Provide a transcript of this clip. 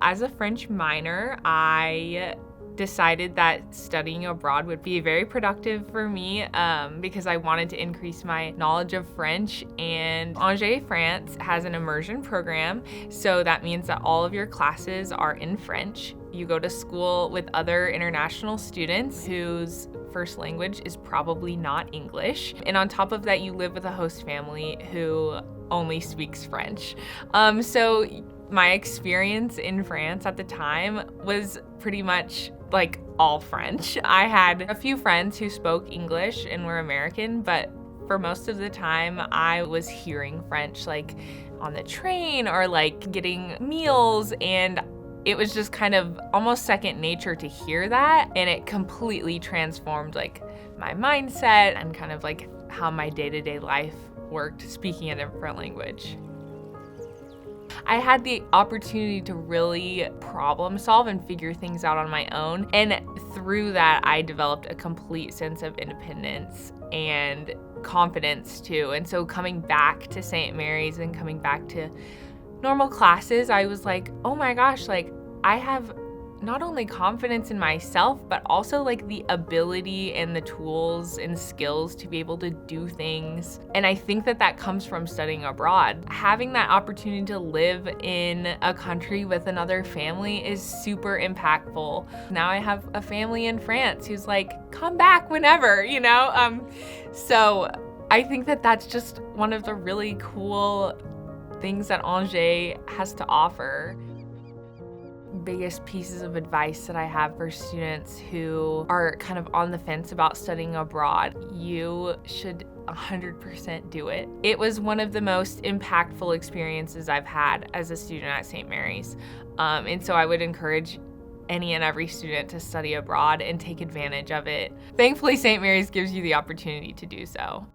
as a French minor, I decided that studying abroad would be very productive for me because I wanted to increase my knowledge of French. And Angers, France has an immersion program, so that means that all of your classes are in French. You go to school with other international students whose first language is probably not English. And on top of that, you live with a host family who only speaks French. So my experience in France at the time was pretty much like all French. I had a few friends who spoke English and were American, but for most of the time I was hearing French like on the train or like getting meals, and it was just kind of almost second nature to hear that, and it completely transformed like my mindset and kind of like how my day-to-day life worked speaking a different language. I had the opportunity to really problem solve and figure things out on my own. And through that, I developed a complete sense of independence and confidence too. And so coming back to St. Mary's and coming back to normal classes, I was like, oh my gosh, like I have not only confidence in myself, but also like the ability and the tools and skills to be able to do things. And I think that that comes from studying abroad. Having that opportunity to live in a country with another family is super impactful. Now I have a family in France who's like, come back whenever, you know? So I think that that's just one of the really cool things that Angers has to offer. Biggest pieces of advice that I have for students who are kind of on the fence about studying abroad: you should 100% do it. It was one of the most impactful experiences I've had as a student at St. Mary's. And so I would encourage any and every student to study abroad and take advantage of it. Thankfully, St. Mary's gives you the opportunity to do so.